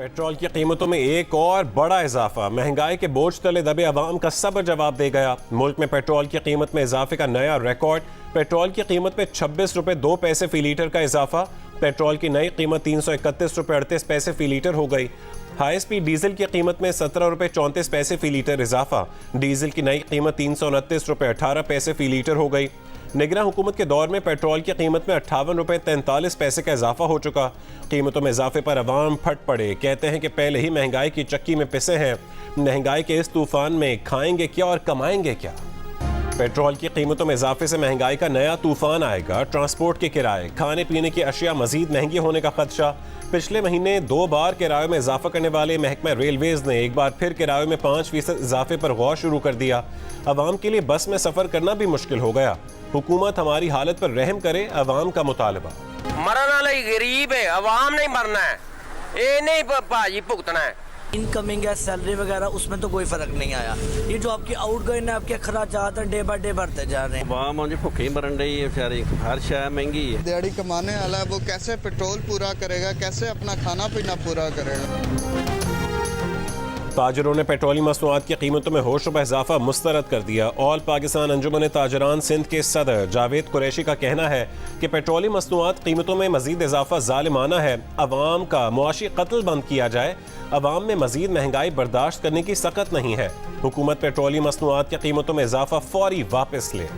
Petrol की कीमतों में एक और बड़ा इजाफा। महंगाई के बोझ तले दबे अवाम का सब्र जवाब दे गया। मुल्क में पेट्रोल की कीमत में इजाफे का नया रिकॉर्ड। पेट्रोल की कीमत में 26 रुपए 2 पैसे फी लीटर का इजाफा। पेट्रोल की नई कीमत 331 रुपए 38 पैसे फी लीटर हो गई। हाई स्पीड डीजल की कीमत में 17 रुपए 34 पैसे फी लीटर इजाफा। डीजल की नई कीमत 329 रुपए 18 पैसे फी लीटर हो गई। निगरान हुकूमत के दौर में पेट्रोल की कीमत में 58 रुपए 43 पैसे का इजाफा हो चुका। कीमतों में इजाफे पर अवाम फट पड़े। कहते हैं कि पहले ही महंगाई की चक्की में पिसे हैं। महंगाई के इस तूफान में खाएंगे क्या और कमाएंगे क्या। पेट्रोल की कीमतों में इजाफे से महंगाई का नया तूफान आएगा। ट्रांसपोर्ट के किराए, खाने पीने की अशिया मजीद महंगी होने का खदशा। पिछले महीने 2 बार किरायों में इजाफा करने वाले महकमा रेलवेज ने एक बार फिर किरायों में 5% इजाफे पर गौर शुरू कर दिया। अवाम के लिए बस में सफर करना भी मुश्किल हो गया। हुकूमत हमारी हालत पर रहम करे, अवाम का मुतालबा। मरने वाला गरीब है, अवाम नहीं मरना है, ये नहीं भाजी भुगतना है। इनकमिंग है सैलरी वगैरह, उसमें तो कोई फर्क नहीं आया। ये जो आपकी आउटगोइंग है, आपके खर्चात हैं, डे बाय डे बढ़ते जा रहे हैं। अवाम भुखे मरन रही है बेचारी, हर शय महंगी है। दिहाड़ी कमाने वाला है, वो कैसे पेट्रोल पूरा करेगा, कैसे अपना खाना पीना पूरा करेगा। ताजरों ने पेट्रोलियम मसनूआत की कीमतों में होश रुपए इजाफा मुस्तरद कर दिया। ऑल पाकिस्तान अंजुमन ताजरान सिंध के सदर जावेद कुरैशी का कहना है कि पेट्रोलियम मसनूआत कीमतों में मजीद इजाफा जालिमाना है। अवाम का मुआशी कत्ल बंद किया जाए। अवाम में मजीद महंगाई बर्दाश्त करने की सकत नहीं है। हुकूमत पेट्रोलियम मसनूआत की कीमतों में इजाफा फौरी वापस ले।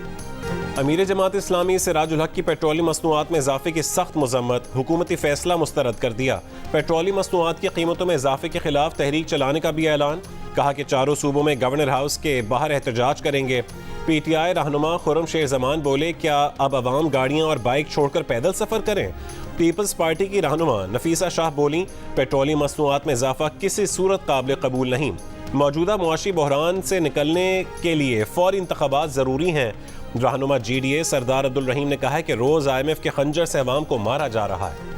अमीर जमात इस्लामी सिराजुल हक की पेट्रोलियम मसनूआत में इजाफे की सख्त मजम्मत। हुकूमती फैसला मुस्तरद कर दिया। पेट्रोलियम मसनूआत की कीमतों में इजाफे के खिलाफ तहरीक चलाने का भी ऐलान। कहा कि चारों सूबों में गवर्नर हाउस के बाहर एहतजाज करेंगे। PTI रहनुमा खुर्रम शेर जमान बोले, क्या अब अवाम गाड़ियां और बाइक छोड़कर पैदल सफर करें। पीपल्स पार्टी की रहनुमा नफीसा शाह बोली, पेट्रोलियम मसनूआत में इजाफा किसी सूरत काबिल कबूल नहीं। मौजूदा मुआशी बहरान से निकलने के लिए फौरी इंतखाबात ज़रूरी हैं। रहनुमा GDA सरदार अब्दुल रहीम ने कहा है कि रोज़ IMF के खंजर से अवाम को मारा जा रहा है।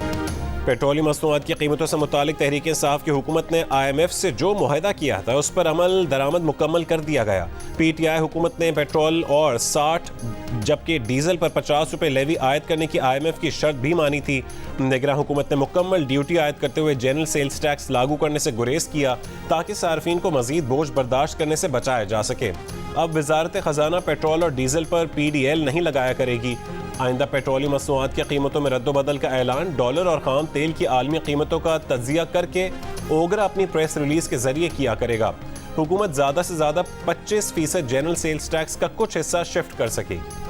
पेट्रोलियम मसनूआत की कीमतों से मुतालिक तहरीक इंसाफ की हुकूमत ने IMF से जो मुआहदा किया था उस पर अमल दरामद मुकम्मल कर दिया गया। PTI हुकूमत ने पेट्रोल और 60 जबकि डीजल पर 50 रुपए लेवी आयद करने की IMF की शर्त भी मानी थी। निगरान हुकूमत ने मुकम्मल ड्यूटी आयद करते हुए जनरल सेल्स टैक्स लागू करने से गुरेज किया ताकि सार्फिन को मजीद बोझ बर्दाश्त करने से बचाया जा सके। अब वजारत खजाना पेट्रोल और डीजल पर PDL नहीं लगाया करेगी। आइंदा पेट्रोलियम मसनूआत की कीमतों में रद्दोबदल का ऐलान। डॉलर और खाम तेल की आलमी कीमतों का तज्जिया करके ओगरा अपनी प्रेस रिलीज के जरिए किया करेगा। हुकूमत ज़्यादा से ज़्यादा 25% जनरल सेल्स टैक्स का कुछ हिस्सा शिफ्ट कर सकेगी।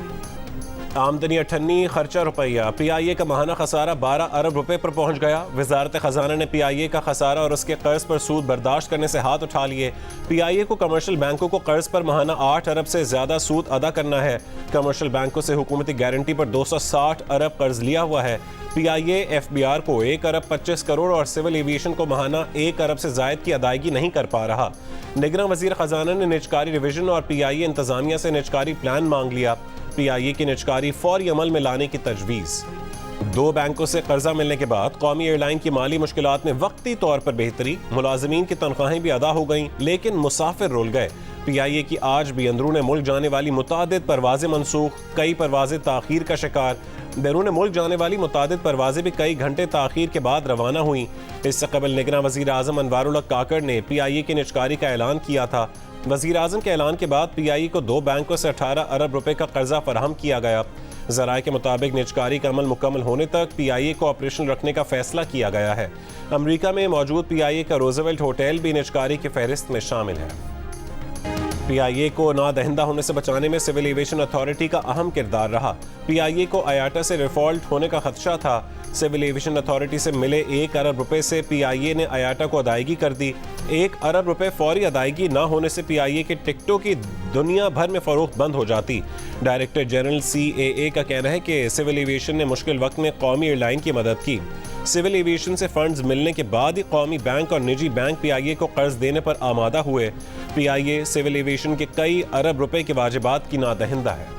आमदनी 98, खर्चा रुपया। PIA का माहाना खसारा 12 अरब रुपए पर पहुंच गया। वजारत खजाना ने PIA का खसारा और उसके कर्ज पर सूद बर्दाश्त करने से हाथ उठा लिए। PIA को कमर्शियल बैंकों को कर्ज पर माहाना 8 अरब से ज्यादा सूद अदा करना है। कमर्शियल बैंकों से हुकूमती गारंटी पर 260 अरब कर्ज लिया हुआ है। PIA FBR को 1 अरब 25 करोड़ और सिविल एविएशन को माहाना 1 अरब से जायद की अदायगी नहीं कर पा रहा। निगरान वजीर खजाना ने निजकारी रिविजन और PIA इंतजामिया से निजकारी प्लान मांग लिया। PIA की निजकारी फौरी अमल में लाने की तजवीज़। 2 बैंकों से कर्जा मिलने के बाद कौमी एयरलाइन की माली मुश्किलात में वक्ती तौर पर बेहतरी। मुलाजमीन की तनख्वाहें भी अदा हो गईं, लेकिन मुसाफिर रुल गए। PIA की आज भी अंदरून मुल्क जाने वाली मुतादिद परवाजें मनसूख, कई परवाजें ताखीर का शिकार। बैरून मुल्क जाने वाली मुतादिद परवाजें भी कई घंटे ताखीर के बाद रवाना हुई। इससे कबल निगरान वज़ीर आज़म अनवारुल हक काकड़ ने PIA की निजकारी का ऐलान किया था। वज़ीर आज़म के ऐलान के बाद PIA को 2 बैंकों से 18 अरब रुपए का कर्जा फराहम किया गया। ज़राए के मुताबिक निजकारी का अमल मुकम्मल होने तक PIA को ऑपरेशन रखने का फैसला किया गया है। अमरीका में मौजूद PIA का रोजवेल्ट होटल भी निजकारी की फहरिस्त में शामिल है। PIA को नादहिंदा होने से बचाने में सिविल एविएशन अथॉरिटी का अहम किरदार रहा। PIA को IATA से डिफॉल्ट होने का खदशा था। सिविल एविएशन अथॉरिटी से मिले 1 अरब रुपए से PIA ने IATA को अदायगी कर दी। 1 अरब रुपए फौरी अदायगी न होने से PIA के टिकटों की दुनिया भर में फरोख्त बंद हो जाती। डायरेक्टर जनरल CAA का कहना है कि सिविल एविएशन ने मुश्किल वक्त में कौमी एयरलाइन की मदद की। सिविल एविएशन से फंड्स मिलने के बाद ही कौमी बैंक और निजी बैंक PIA को कर्ज देने पर आमादा हुए। PIA सिविल एविएशन के कई अरब रुपए के वाजिबात की नादहिंदा है।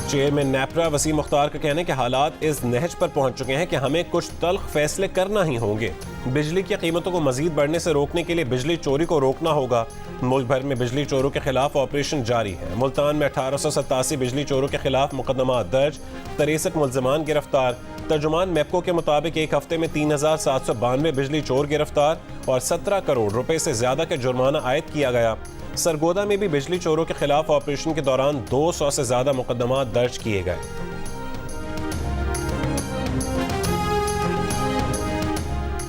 चेयरमैन नेपरा वसीम मुख्तार का कहना है कि हालात इस नहज पर पहुंच चुके हैं कि हमें कुछ तल्ख फैसले करना ही होंगे। बिजली की कीमतों को मजीद बढ़ने से रोकने के लिए बिजली चोरी को रोकना होगा। मुल्क भर में बिजली चोरों के खिलाफ ऑपरेशन जारी है। मुल्तान में 1887 बिजली चोरों के खिलाफ मुकदमा दर्ज, 63 मुल्जमान गिरफ्तार। तर्जुमान मेपको के मुताबिक एक हफ्ते में 3792 बिजली चोर गिरफ्तार और 17 करोड़ रुपए से ज्यादा के जुर्माना आयद किया गया। सरगोदा में भी बिजली चोरों के खिलाफ ऑपरेशन के दौरान 200 से ज्यादा मुकदमा दर्ज किए गए।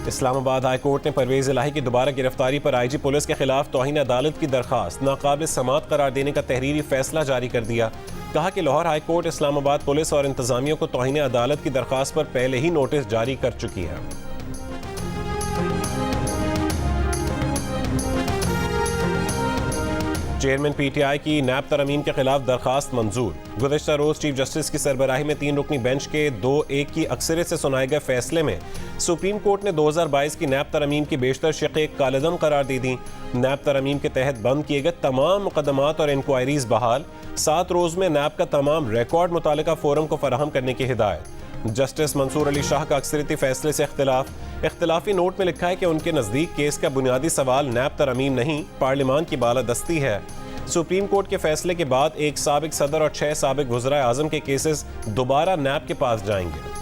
इस्लामाबाद हाई कोर्ट ने परवेज इलाही की दोबारा गिरफ्तारी पर आईजी पुलिस के खिलाफ तौहीन अदालत की दरखास्त नाकाबिल समाअत करार देने का तहरीरी फैसला जारी कर दिया। कहा कि Lahore high court Islamabad police और इंतजामिया को तौहीन अदालत की दरखास्त पर पहले ही नोटिस जारी कर चुकी है। चेयरमैन पीटीआई की नैब तरमीम के खिलाफ दरखास्त मंजूर। गुज़िश्ता रोज चीफ जस्टिस की सरबराही में 3 रुकनी बेंच के 2-1 की अक्सरियत से सुनाए गए फैसले में सुप्रीम कोर्ट ने 2022 की नैब तरमीम की बेशतर शिक़े कालदम करार दे दी। नैब तरमीम के तहत बंद किए गए तमाम मुकदमात और इंक्वायरीज बहाल। 7 रोज में नैब का तमाम रिकॉर्ड मुतालिका फोरम को फराहम करने की हिदायत। जस्टिस मंसूर अली शाह का अक्सरियती फैसले से इख्तिलाफी नोट में लिखा है कि उनके नज़दीक केस का बुनियादी सवाल नैब तरमीम नहीं, पार्लियामान की बालादस्ती है। सुप्रीम कोर्ट के फैसले के बाद एक साबिक सदर और 6 साबिक वज़राए आज़म के केसेस दोबारा नैब के पास जाएंगे।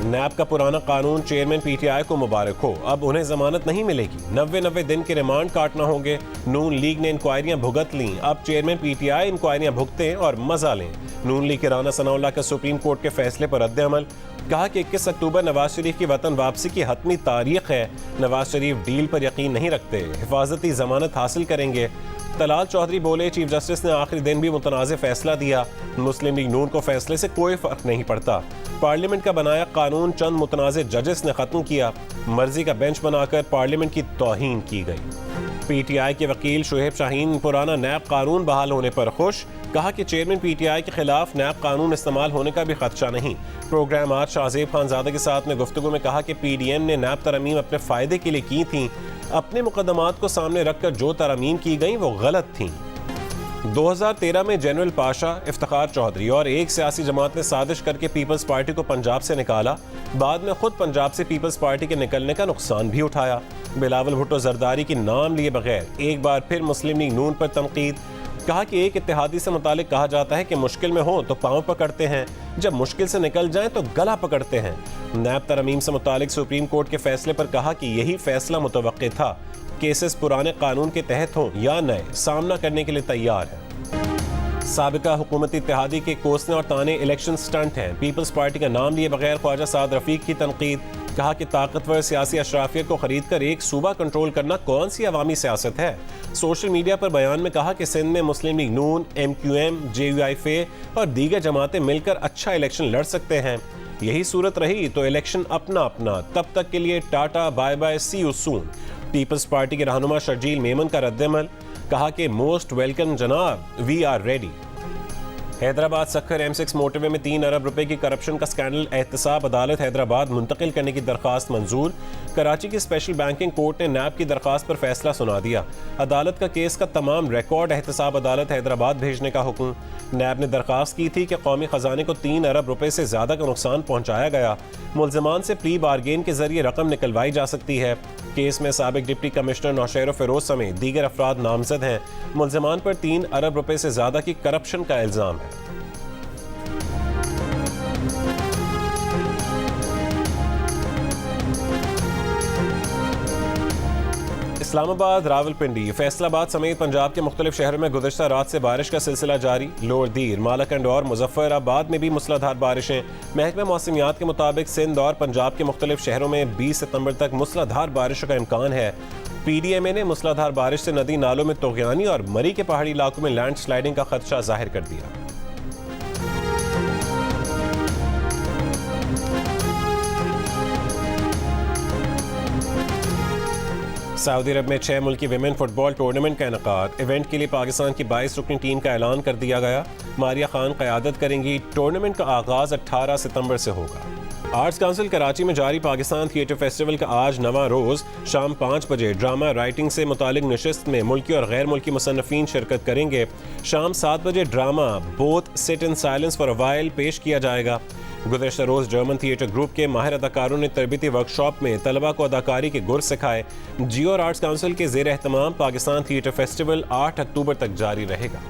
नैब का पुराना कानून चेयरमैन पीटीआई को मुबारक हो, अब उन्हें जमानत नहीं मिलेगी। 90 दिन के रिमांड काटना होंगे। नून लीग ने इंक्वायरियां भुगत लीं, अब चेयरमैन पीटीआई इंक्वायरियां भुगतें और मजा लें। नून लीग के राना सनाउल्लाह का सुप्रीम कोर्ट के फैसले पर रद्द-ए-अमल। कहा कि 21 अक्टूबर नवाज शरीफ की वतन वापसी की हतमी तारीख है। नवाज शरीफ डील पर यकीन नहीं रखते, हिफाजती जमानत हासिल करेंगे। तलाल चौधरी बोले, चीफ जस्टिस ने आखिरी दिन भी मुतनाज़ फैसला दिया। मुस्लिम लीग नून को फैसले से कोई फर्क नहीं पड़ता। पार्लियामेंट का बनाया कानून चंद मुतनाज़ जजेस ने खत्म किया। मर्जी का बेंच बनाकर पार्लियामेंट की तौहीन की गई। पीटीआई के वकील शुएब शाहीन पुराना नैब कानून बहाल होने पर खुश। कहा कि चेयरमैन पीटीआई के खिलाफ नैब कानून इस्तेमाल होने का भी खदशा नहीं। प्रोग्राम आज शाहजेब खानजादा के साथ में गुफ्तगू में कहा कि पीडीएम ने नैब तरमीम अपने फायदे के लिए की थी। अपने मुकदमात को सामने रखकर जो तरमीम की गई वो गलत थी। 2013 में जनरल पाशा, इफ्तिखार चौधरी और एक सियासी जमात ने साजिश करके पीपल्स पार्टी को पंजाब से निकाला। बाद में खुद पंजाब से पीपल्स पार्टी के निकलने का नुकसान भी उठाया। बिलावल भुट्टो जरदारी की नाम लिए बगैर एक बार फिर मुस्लिम लीग नून पर तनकीद। कहा कि एक इत्तेहादी से मुतालिक कहा जाता है कि मुश्किल में हो तो पांव पकड़ते हैं, जब मुश्किल से निकल जाएं तो गला पकड़ते हैं। नैब तरमीम से मुतालिक सुप्रीम कोर्ट के फैसले पर कहा कि यही फैसला मुतवक्के था। केसेस पुराने कानून के तहत हों या नए, सामना करने के लिए तैयार है। साबिका हुकूमती इत्तेहादी के कोसने और ताने इलेक्शन स्टंट हैं। पीपल्स पार्टी का नाम लिए बगैर ख्वाजा साद रफीक की तनकीद। कहा कि ताकतवर सियासी अशराफियत को खरीद कर एक सूबा कंट्रोल करना कौन सी अवामी सियासत है। सोशल मीडिया पर बयान में कहा कि सिंध में मुस्लिम लीग नून, MQM, JUIF और दीगर जमातें मिलकर अच्छा इलेक्शन लड़ सकते हैं। यही सूरत रही तो इलेक्शन अपना अपना। तब तक के लिए टाटा bye bye, see you soon. Peoples Party के रहनुमा शर्जील मेमन का रद्द-ए-अमल। कहा कि मोस्ट वेलकम जनाब, we are ready. Hyderabad Sukkur M6 motorway में 3 अरब रुपए की करप्शन का स्कैंडल एहतसाब अदालत हैदराबाद मुंतकिल करने की दरखास्त मंजूर। कराची की स्पेशल बैंकिंग कोर्ट ने नैब की दरखास्त पर फैसला सुना दिया। अदालत का केस का तमाम रिकॉर्ड एहतसाब अदालत हैदराबाद भेजने का हुक्म। नैब ने दरखास्त की थी कि कौमी खजाने को 3 अरब रुपए से ज्यादा का नुकसान पहुंचाया गया। मुल्जमान से प्री बारगेन के जरिए रकम निकलवाई जा सकती है। केस में साबिक डिप्टी कमिश्नर नौशेर फिरोज समेत दीगर अफराद नामजद हैं। मुल्जमान पर 3 अरब रुपए से ज्यादा की करप्शन का इल्जाम है। इस्लामाबाद, रावलपिंडी, फैसलाबाद समेत पंजाब के मुख्तलिफ शहरों में गुज़िश्ता रात से बारिश का सिलसिला जारी। लोअर दीर, मालाकंड और मुजफ्फराबाद में भी मूसलाधार बारिशें। महकमा मौसमियात के मुताबिक सिंध और पंजाब के मुख्तलिफ शहरों में 20 सितंबर तक मूसलाधार बारिश का इम्कान है। PDMA ने मूसलाधार बारिश से नदी नालों में तोग़यानी और मरी के पहाड़ी इलाकों में लैंड स्लाइडिंग का खदशा जाहिर कर दिया। सऊदी अरब में 6 मुल्की विमेन फुटबॉल टूर्नामेंट का इनेकाद। इवेंट के लिए पाकिस्तान की 22 रुकनी टीम का ऐलान कर दिया गया। मारिया खान क़यादत करेंगी। टूर्नामेंट का आगाज 18 सितंबर से होगा। आर्ट्स काउंसिल कराची में जारी पाकिस्तान थिएटर फेस्टिवल का आज नवा रोज़। शाम 5 बजे ड्रामा राइटिंग से मुतालिक नशिस्त में मुल्की और गैर मुल्की मुसन्निफीन शिरकत करेंगे। शाम 7 बजे drama both sit in silence for a while पेश किया जाएगा। गुज़श्ता रोज़ जर्मन थिएटर ग्रुप के माहिर अदाकारों ने तरबीती वर्कशॉप में तलबा को अदाकारी के गुर सिखाए। जियो और आर्ट्स काउंसिल के ज़ेर एहतमाम पाकिस्तान थिएटर फेस्टिवल 8 अक्टूबर तक जारी रहेगा।